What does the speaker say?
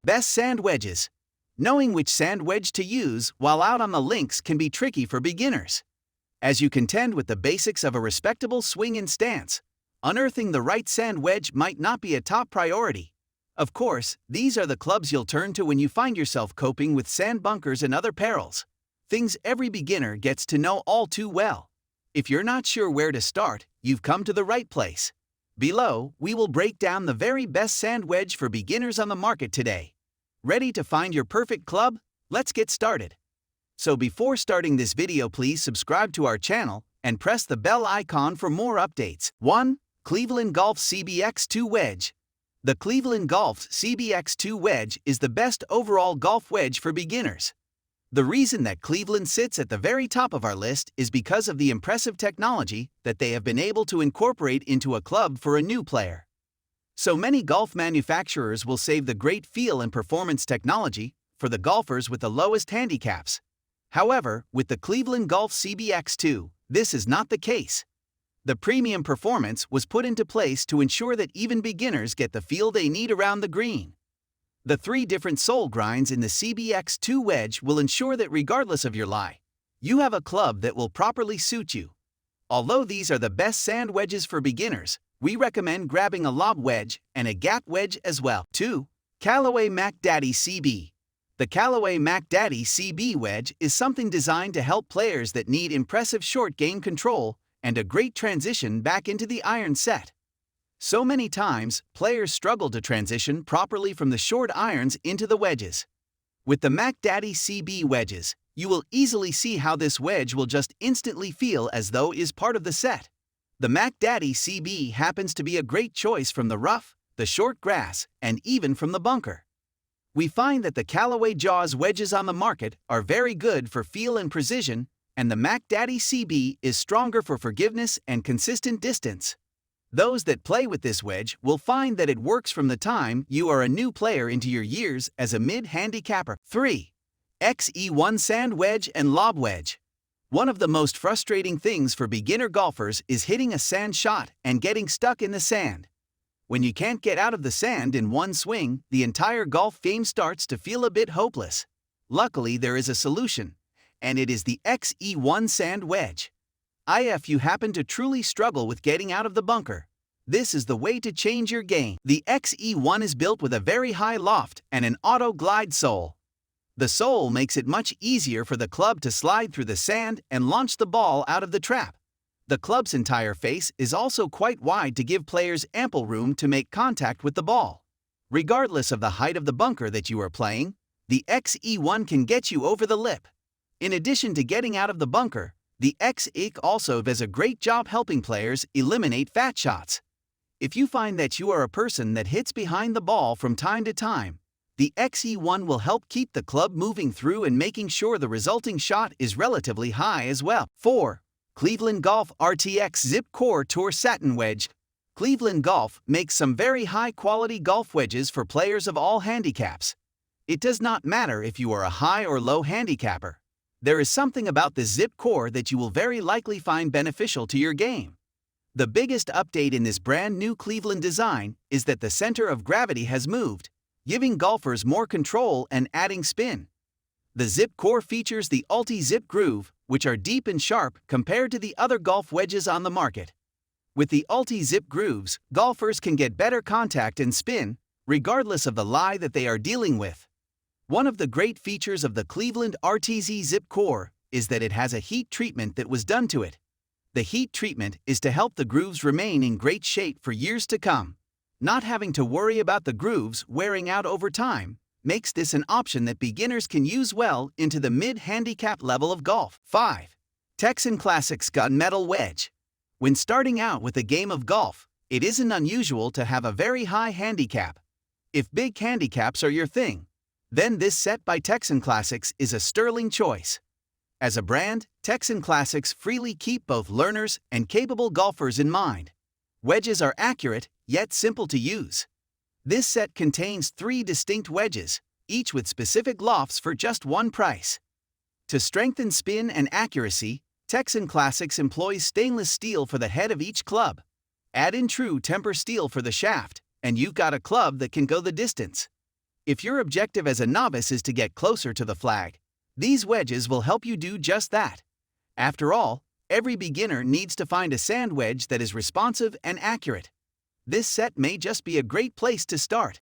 Best sand wedges. Knowing which sand wedge to use while out on the links can be tricky for beginners. As you contend with the basics of a respectable swing and stance, unearthing the right sand wedge might not be a top priority. Of course, these are the clubs you'll turn to when you find yourself coping with sand bunkers and other perils. Things every beginner gets to know all too well. If you're not sure where to start, you've come to the right place. Below, we will break down the very best sand wedge for beginners on the market today. Ready to find your perfect club? Let's get started. So before starting this video, please subscribe to our channel and press the bell icon for more updates. 1. Cleveland Golf CBX2 Wedge. The Cleveland Golf CBX2 Wedge is the best overall golf wedge for beginners. The reason that Cleveland sits at the very top of our list is because of the impressive technology that they have been able to incorporate into a club for a new player. So many golf manufacturers will save the great feel and performance technology for the golfers with the lowest handicaps. However, with the Cleveland Golf CBX2, this is not the case. The premium performance was put into place to ensure that even beginners get the feel they need around the green. The 3 different sole grinds in the CBX2 wedge will ensure that regardless of your lie, you have a club that will properly suit you. Although these are the best sand wedges for beginners, we recommend grabbing a lob wedge and a gap wedge as well. 2. Callaway Mac Daddy CB. The Callaway Mac Daddy CB wedge is something designed to help players that need impressive short game control and a great transition back into the iron set. So many times, players struggle to transition properly from the short irons into the wedges. With the Mac Daddy CB wedges, you will easily see how this wedge will just instantly feel as though it is part of the set. The Mac Daddy CB happens to be a great choice from the rough, the short grass, and even from the bunker. We find that the Callaway Jaws wedges on the market are very good for feel and precision, and the Mac Daddy CB is stronger for forgiveness and consistent distance. Those that play with this wedge will find that it works from the time you are a new player into your years as a mid-handicapper. 3. Xe1 Sand Wedge and Lob Wedge. One of the most frustrating things for beginner golfers is hitting a sand shot and getting stuck in the sand. When you can't get out of the sand in one swing, the entire golf game starts to feel a bit hopeless. Luckily, there is a solution, and it is the Xe1 Sand Wedge. If you happen to truly struggle with getting out of the bunker, this is the way to change your game. The Xe1 is built with a very high loft and an auto-glide sole. The sole makes it much easier for the club to slide through the sand and launch the ball out of the trap. The club's entire face is also quite wide to give players ample room to make contact with the ball. Regardless of the height of the bunker that you are playing, the Xe1 can get you over the lip. In addition to getting out of the bunker, the Xe also does a great job helping players eliminate fat shots. If you find that you are a person that hits behind the ball from time to time, the Xe1 will help keep the club moving through and making sure the resulting shot is relatively high as well. 4. Cleveland Golf RTX ZipCore Tour Satin Wedge. Cleveland Golf makes some very high-quality golf wedges for players of all handicaps. It does not matter if you are a high or low handicapper. There is something about the ZipCore that you will very likely find beneficial to your game. The biggest update in this brand new Cleveland design is that the center of gravity has moved, giving golfers more control and adding spin. The ZipCore features the Ulti-Zip groove, which are deep and sharp compared to the other golf wedges on the market. With the Ulti-Zip grooves, golfers can get better contact and spin, regardless of the lie that they are dealing with. One of the great features of the Cleveland RTZ ZipCore is that it has a heat treatment that was done to it. The heat treatment is to help the grooves remain in great shape for years to come. Not having to worry about the grooves wearing out over time makes this an option that beginners can use well into the mid-handicap level of golf. 5. Texan Classics Gunmetal Wedge. When starting out with a game of golf, it isn't unusual to have a very high handicap. If big handicaps are your thing, then this set by Texan Classics is a sterling choice. As a brand, Texan Classics freely keep both learners and capable golfers in mind. Wedges are accurate, yet simple to use. This set contains 3 distinct wedges, each with specific lofts for just one price. To strengthen spin and accuracy, Texan Classics employs stainless steel for the head of each club. Add in true temper steel for the shaft, and you've got a club that can go the distance. If your objective as a novice is to get closer to the flag, these wedges will help you do just that. After all, every beginner needs to find a sand wedge that is responsive and accurate. This set may just be a great place to start.